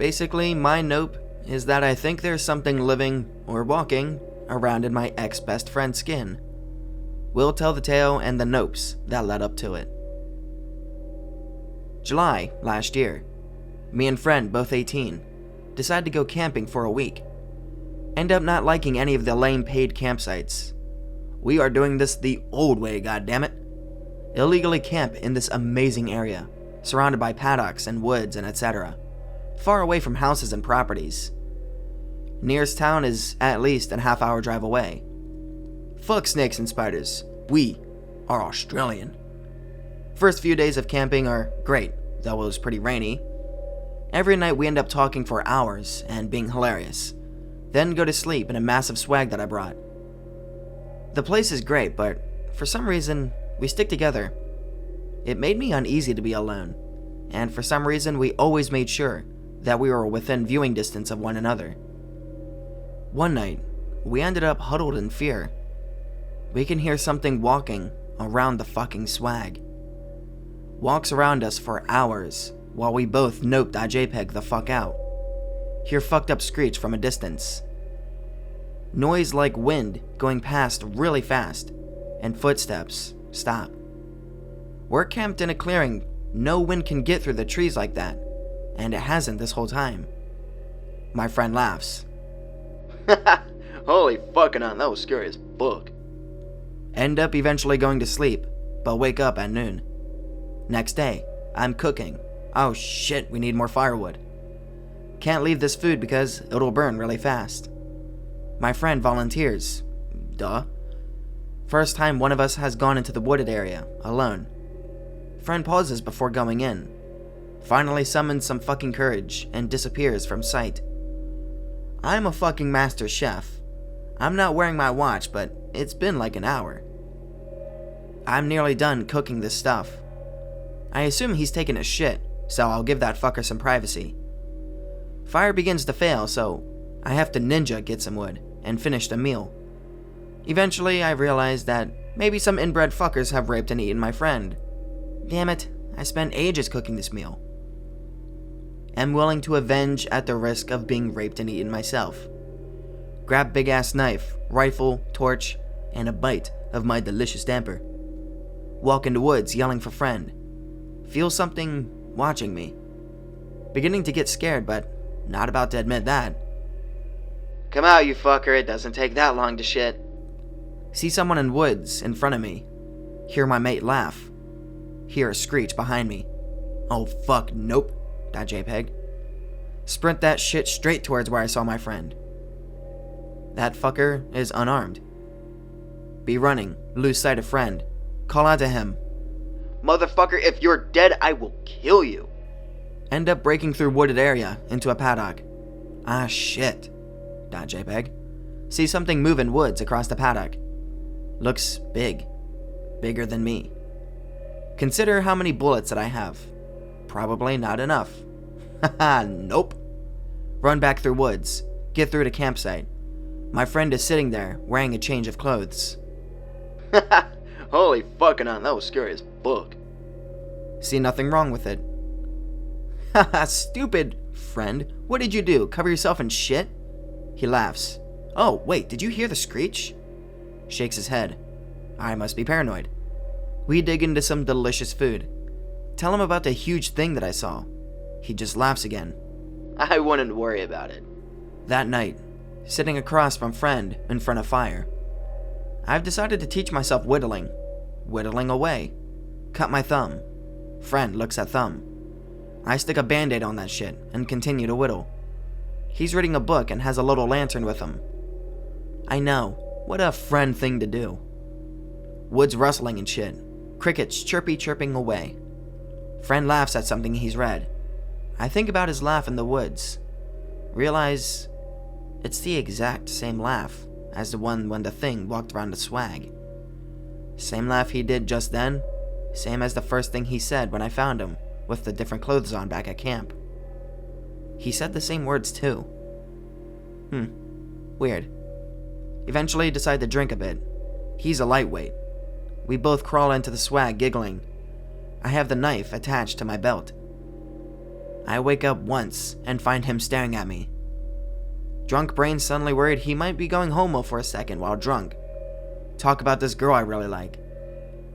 Basically, my nope is that I think there's something living, or walking, around in my ex-best friend's skin. We'll tell the tale and the nopes that led up to it. July last year. Me and friend, both 18, decide to go camping for a week. End up not liking any of the lame paid campsites. We are doing this the old way, goddammit. Illegally camp in this amazing area, surrounded by paddocks and woods and etc., far away from houses and properties. Nearest town is at least a half-hour drive away. Fuck snakes and spiders. We are Australian. First few days of camping are great, though it was pretty rainy. Every night we end up talking for hours and being hilarious, then go to sleep in a massive swag that I brought. The place is great, but for some reason, we stick together. It made me uneasy to be alone, and for some reason we always made sure that we were within viewing distance of one another. One night, we ended up huddled in fear. We can hear something walking around the fucking swag. Walks around us for hours, while we both noped that JPEG the fuck out. Hear fucked up screech from a distance. Noise like wind going past really fast, and footsteps stop. We're camped in a clearing. No wind can get through the trees like that, and it hasn't this whole time. My friend laughs. Holy fucking on, that was scary as fuck. End up eventually going to sleep, but wake up at noon. Next day, I'm cooking. Oh shit, we need more firewood. Can't leave this food because it'll burn really fast. My friend volunteers. Duh. First time one of us has gone into the wooded area, alone. Friend pauses before going in. Finally summons some fucking courage and disappears from sight. I'm a fucking master chef. I'm not wearing my watch, but it's been like an hour. I'm nearly done cooking this stuff. I assume he's taken a shit, so I'll give that fucker some privacy. Fire begins to fail, so I have to ninja get some wood and finish the meal. Eventually, I realized that maybe some inbred fuckers have raped and eaten my friend. Damn it, I spent ages cooking this meal. Am willing to avenge at the risk of being raped and eaten myself. Grab big ass knife, rifle, torch, and a bite of my delicious damper. Walk into woods yelling for friend. Feel something watching me. Beginning to get scared, but not about to admit that. Come out, you fucker, it doesn't take that long to shit. See someone in woods in front of me. Hear my mate laugh. Hear a screech behind me. Oh fuck, nope. .jpg. Sprint that shit straight towards where I saw my friend. That fucker is unarmed. Be running, lose sight of friend. Call out to him. Motherfucker, if you're dead, I will kill you. End up breaking through wooded area into a paddock. Ah shit. .jpg. See something move in woods across the paddock. Looks big. Bigger than me. Consider how many bullets that I have. Probably not enough. Haha, nope. Run back through woods. Get through to campsite. My friend is sitting there, wearing a change of clothes. Holy fucking on, that was scary as fuck. See nothing wrong with it. Haha, stupid friend. What did you do? Cover yourself in shit? He laughs. Oh, wait, did you hear the screech? Shakes his head. I must be paranoid. We dig into some delicious food. Tell him about the huge thing that I saw. He just laughs again. I wouldn't worry about it. That night, sitting across from friend in front of fire, I've decided to teach myself whittling. Whittling away. Cut my thumb. Friend looks at thumb. I stick a band-aid on that shit and continue to whittle. He's reading a book and has a little lantern with him. I know, what a friend thing to do. Woods rustling and shit. Crickets chirping away. Friend laughs at something he's read. I think about his laugh in the woods. Realize it's the exact same laugh as the one when the thing walked around the swag. Same laugh he did just then, same as the first thing he said when I found him, with the different clothes on back at camp. He said the same words too. Weird. Eventually decide to drink a bit. He's a lightweight. We both crawl into the swag giggling. I have the knife attached to my belt. I wake up once and find him staring at me. Drunk brain suddenly worried he might be going homo for a second while drunk. Talk about this girl I really like.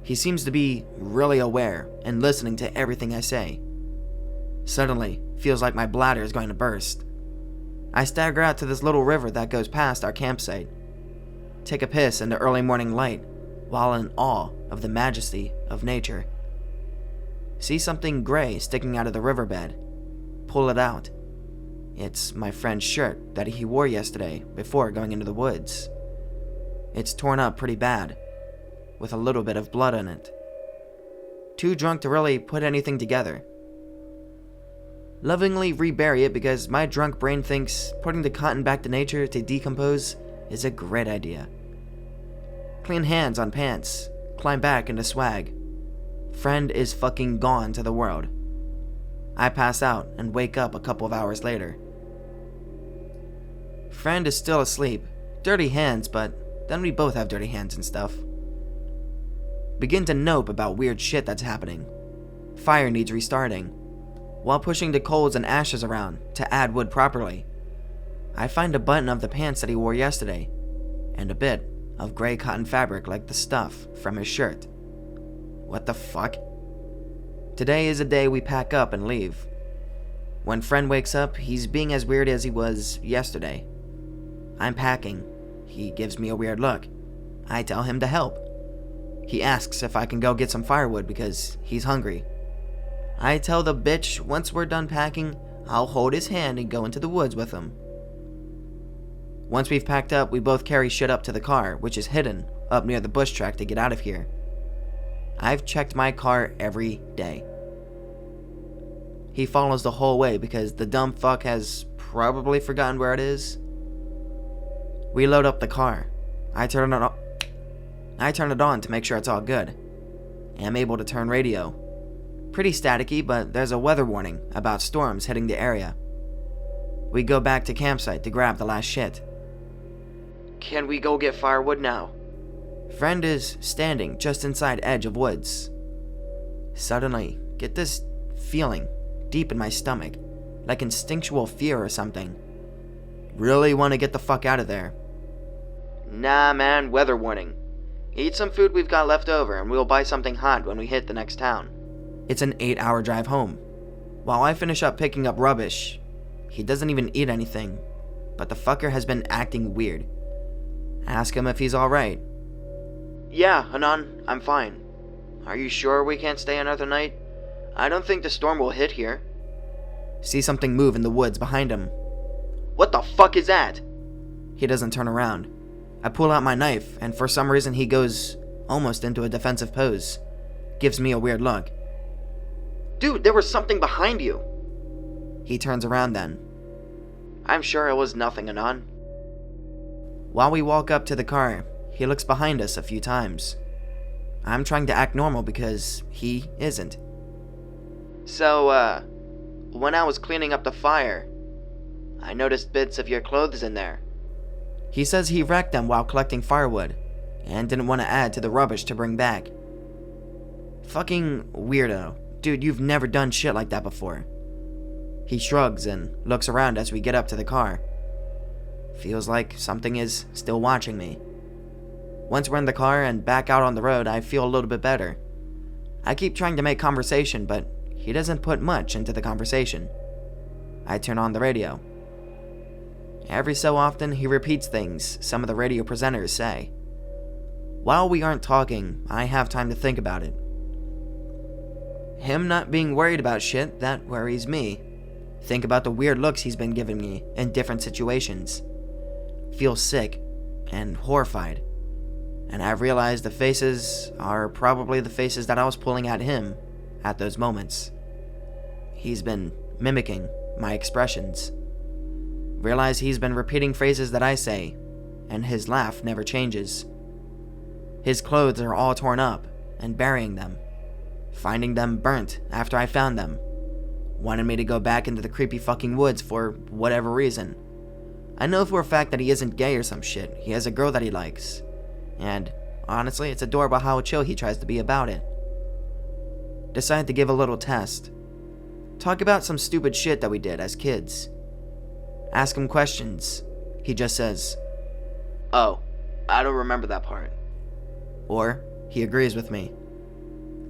He seems to be really aware and listening to everything I say. Suddenly, feels like my bladder is going to burst. I stagger out to this little river that goes past our campsite. Take a piss in the early morning light while in awe of the majesty of nature. See something gray sticking out of the riverbed. Pull it out. It's my friend's shirt that he wore yesterday before going into the woods. It's torn up pretty bad, with a little bit of blood on it. Too drunk to really put anything together. Lovingly rebury it because my drunk brain thinks putting the cotton back to nature to decompose is a great idea. Clean hands on pants, climb back into swag. Friend is fucking gone to the world. I pass out and wake up a couple of hours later. Friend is still asleep, dirty hands, but then we both have dirty hands and stuff. Begin to nope about weird shit that's happening. Fire needs restarting. While pushing the coals and ashes around to add wood properly, I find a button of the pants that he wore yesterday, and a bit of gray cotton fabric like the stuff from his shirt. What the fuck? Today is a day we pack up and leave. When friend wakes up, he's being as weird as he was yesterday. I'm packing. He gives me a weird look. I tell him to help. He asks if I can go get some firewood because he's hungry. I tell the bitch once we're done packing, I'll hold his hand and go into the woods with him. Once we've packed up, we both carry shit up to the car, which is hidden up near the bush track to get out of here. I've checked my car every day. He follows the whole way because the dumb fuck has probably forgotten where it is. We load up the car. I turn it on to make sure it's all good. I'm able to turn radio. Pretty staticky, but there's a weather warning about storms hitting the area. We go back to campsite to grab the last shit. Can we go get firewood now? Friend is standing just inside edge of woods. Suddenly, get this feeling deep in my stomach, like instinctual fear or something. Really want to get the fuck out of there. Nah, man, weather warning. Eat some food we've got left over and we'll buy something hot when we hit the next town. It's an 8-hour drive home. While I finish up picking up rubbish, he doesn't even eat anything, but the fucker has been acting weird. Ask him if he's alright. Yeah, Anon, I'm fine. Are you sure we can't stay another night? I don't think the storm will hit here. See something move in the woods behind him. What the fuck is that? He doesn't turn around. I pull out my knife, and for some reason he goes almost into a defensive pose. Gives me a weird look. Dude, there was something behind you. He turns around then. I'm sure it was nothing, Anon. While we walk up to the car, he looks behind us a few times. I'm trying to act normal because he isn't. So, when I was cleaning up the fire, I noticed bits of your clothes in there. He says he wrecked them while collecting firewood, and didn't want to add to the rubbish to bring back. Fucking weirdo. Dude, you've never done shit like that before. He shrugs and looks around as we get up to the car. Feels like something is still watching me. Once we're in the car and back out on the road, I feel a little bit better. I keep trying to make conversation, but he doesn't put much into the conversation. I turn on the radio. Every so often, he repeats things some of the radio presenters say. While we aren't talking, I have time to think about it. Him not being worried about shit, that worries me. Think about the weird looks he's been giving me in different situations. Feel sick and horrified. And I've realized the faces are probably the faces that I was pulling at him at those moments. He's been mimicking my expressions. Realize he's been repeating phrases that I say, and his laugh never changes. His clothes are all torn up and burying them. Finding them burnt after I found them. Wanted me to go back into the creepy fucking woods for whatever reason. I know for a fact that he isn't gay or some shit. He has a girl that he likes. And honestly, it's adorable how chill he tries to be about it. Decided to give a little test. Talk about some stupid shit that we did as kids. Ask him questions. He just says, "Oh, I don't remember that part." or he agrees with me.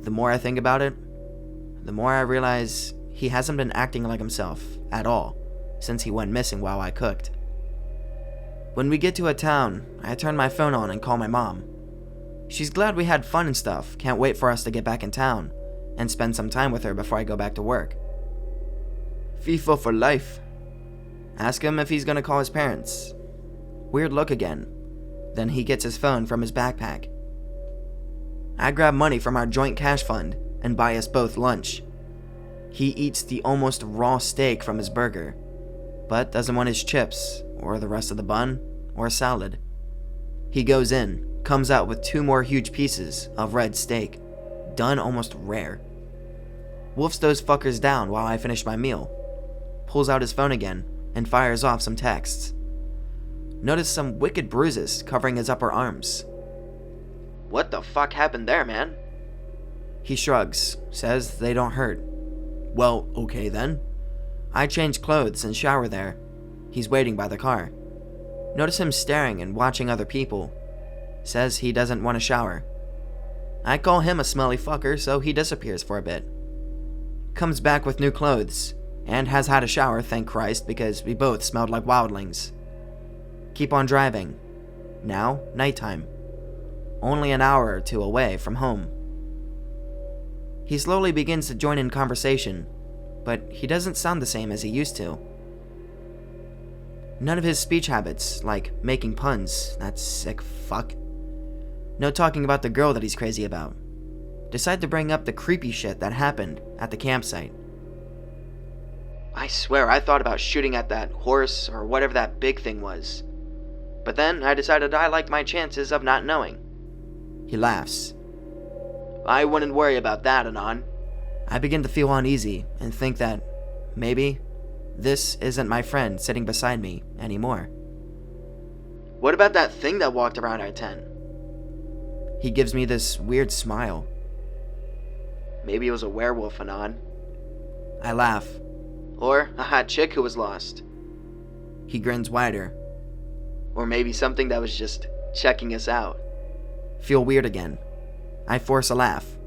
The more I think about it, the more I realize he hasn't been acting like himself at all since he went missing while I cooked. When we get to a town, I turn my phone on and call my mom. She's glad we had fun and stuff, can't wait for us to get back in town and spend some time with her before I go back to work. FIFA for life. Ask him if he's gonna call his parents. Weird look again. Then he gets his phone from his backpack. I grab money from our joint cash fund and buy us both lunch. He eats the almost raw steak from his burger, but doesn't want his chips, or the rest of the bun, or salad. He goes in, comes out with 2 more huge pieces of red steak, done almost rare. Wolfs those fuckers down while I finish my meal, pulls out his phone again, and fires off some texts. Notice some wicked bruises covering his upper arms. "What the fuck happened there, man?" He shrugs, says they don't hurt. Well, okay then. I change clothes and shower there. He's waiting by the car. Notice him staring and watching other people. Says he doesn't want to shower. I call him a smelly fucker, so he disappears for a bit. Comes back with new clothes, and has had a shower, thank Christ, because we both smelled like wildlings. Keep on driving. Now, nighttime. Only an hour or 2 away from home. He slowly begins to join in conversation, but he doesn't sound the same as he used to. None of his speech habits, like making puns, that sick fuck. No talking about the girl that he's crazy about. Decide to bring up the creepy shit that happened at the campsite. "I swear I thought about shooting at that horse or whatever that big thing was. But then I decided I liked my chances of not knowing." He laughs. "I wouldn't worry about that, Anon." I begin to feel uneasy and think that maybe this isn't my friend sitting beside me anymore. "What about that thing that walked around our tent?" He gives me this weird smile. "Maybe it was a werewolf, Anon. I laugh. Or a hot chick who was lost. He grins wider. Or maybe something that was just checking us out." Feel weird again. I force a laugh.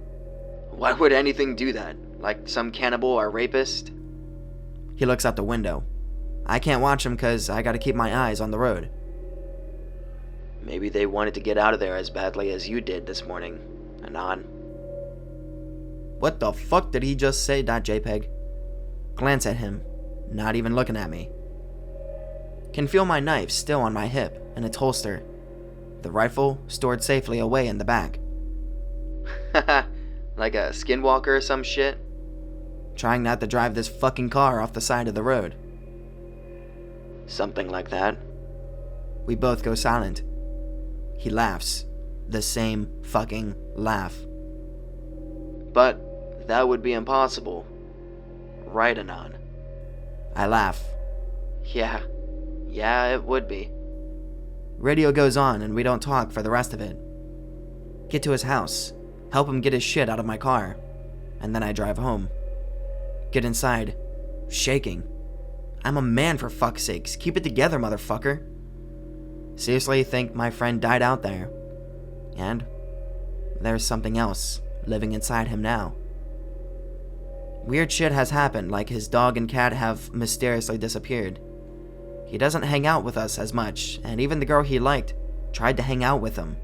"Why would anything do that? Like some cannibal or rapist?" He looks out the window. I can't watch him because I gotta keep my eyes on the road. "Maybe they wanted to get out of there as badly as you did this morning, Anon." What the fuck did he just say, .jpg? Glance at him, not even looking at me. Can feel my knife still on my hip in its holster. The rifle stored safely away in the back. Haha, like a skinwalker or some shit? Trying not to drive this fucking car off the side of the road. Something like that. We both go silent. He laughs. The same fucking laugh. But that would be impossible. Right, Anon? I laugh. Yeah, it would be. Radio goes on and we don't talk for the rest of it. Get to his house, help him get his shit out of my car, and then I drive home. Get inside, shaking. I'm a man, for fuck's sakes. Keep it together, motherfucker. Seriously think my friend died out there. And there's something else living inside him now. Weird shit has happened, like his dog and cat have mysteriously disappeared. He doesn't hang out with us as much, and even the girl he liked tried to hang out with him.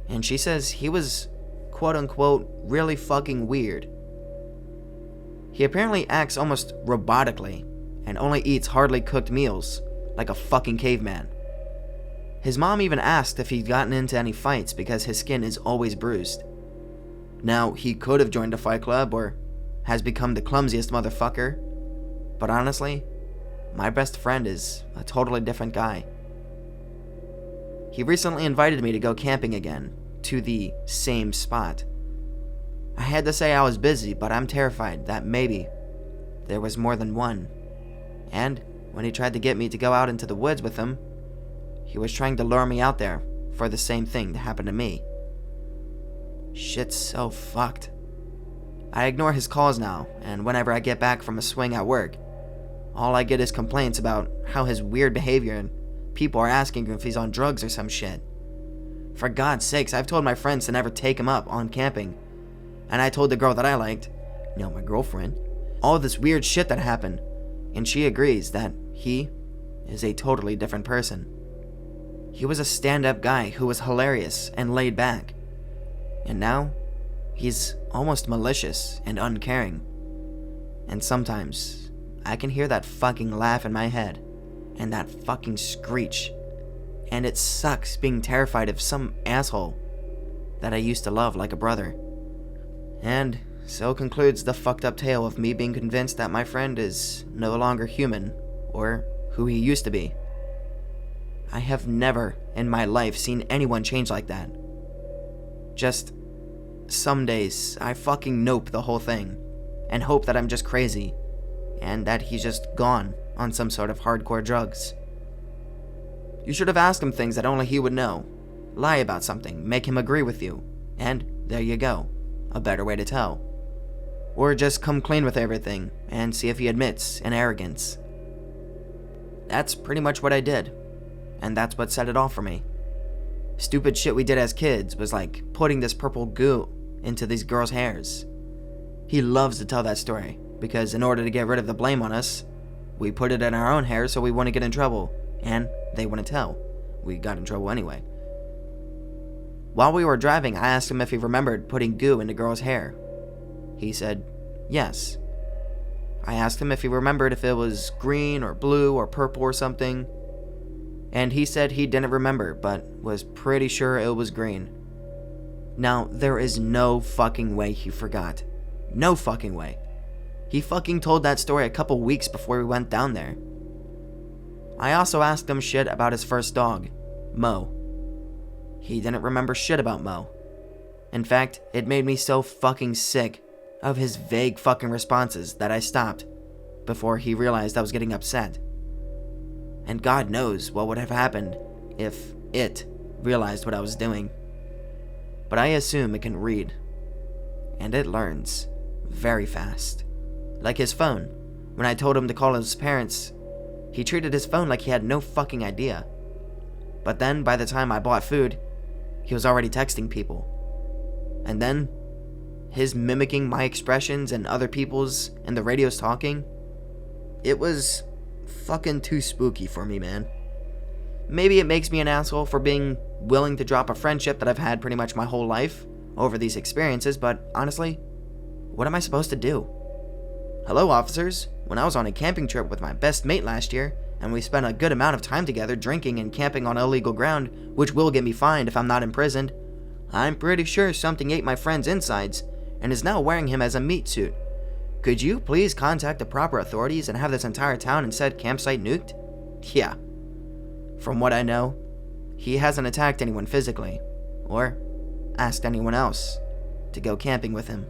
And she says he was, quote-unquote, really fucking weird. He apparently acts almost robotically, and only eats hardly cooked meals, like a fucking caveman. His mom even asked if he'd gotten into any fights because his skin is always bruised. Now, he could have joined a fight club or has become the clumsiest motherfucker, but honestly, my best friend is a totally different guy. He recently invited me to go camping again, to the same spot. I had to say I was busy, but I'm terrified that maybe there was more than one. And when he tried to get me to go out into the woods with him, he was trying to lure me out there for the same thing to happen to me. Shit's so fucked. I ignore his calls now, and whenever I get back from a swing at work, all I get is complaints about how his weird behavior and people are asking him if he's on drugs or some shit. For God's sakes, I've told my friends to never take him up on camping. And I told the girl that I liked, my girlfriend, all this weird shit that happened. And she agrees that he is a totally different person. He was a stand-up guy who was hilarious and laid back. And now, he's almost malicious and uncaring. And sometimes, I can hear that fucking laugh in my head, and that fucking screech. And it sucks being terrified of some asshole that I used to love like a brother. And so concludes the fucked up tale of me being convinced that my friend is no longer human, or who he used to be. I have never in my life seen anyone change like that. Just, some days, I fucking nope the whole thing, and hope that I'm just crazy, and that he's just gone on some sort of hardcore drugs. You should have asked him things that only he would know. Lie about something, make him agree with you, and there you go, a better way to tell. Or just come clean with everything, and see if he admits in arrogance. That's pretty much what I did, and that's what set it off for me. Stupid shit we did as kids was like putting this purple goo into these girls' hairs. He loves to tell that story, because in order to get rid of the blame on us, we put it in our own hair so we wouldn't get in trouble, and they wouldn't tell. We got in trouble anyway. While we were driving, I asked him if he remembered putting goo into girls' hair. He said, yes. I asked him if he remembered if it was green or blue or purple or something, and he said he didn't remember, but was pretty sure it was green. Now, there is no fucking way he forgot. No fucking way. He fucking told that story a couple weeks before we went down there. I also asked him shit about his first dog, Mo. He didn't remember shit about Mo. In fact, it made me so fucking sick of his vague fucking responses that I stopped before he realized I was getting upset. And God knows what would have happened if it realized what I was doing. But I assume it can read. And it learns very fast. Like his phone. When I told him to call his parents, he treated his phone like he had no fucking idea. But then, by the time I bought food, he was already texting people. And then, his mimicking my expressions and other people's and the radio's talking, it was fucking too spooky for me, man. Maybe it makes me an asshole for being willing to drop a friendship that I've had pretty much my whole life over these experiences, but honestly, what am I supposed to do? Hello, officers. When I was on a camping trip with my best mate last year, and we spent a good amount of time together drinking and camping on illegal ground, which will get me fined if I'm not imprisoned, I'm pretty sure something ate my friend's insides and is now wearing him as a meat suit. Could you please contact the proper authorities and have this entire town and said campsite nuked? Yeah. From what I know, he hasn't attacked anyone physically, or asked anyone else to go camping with him.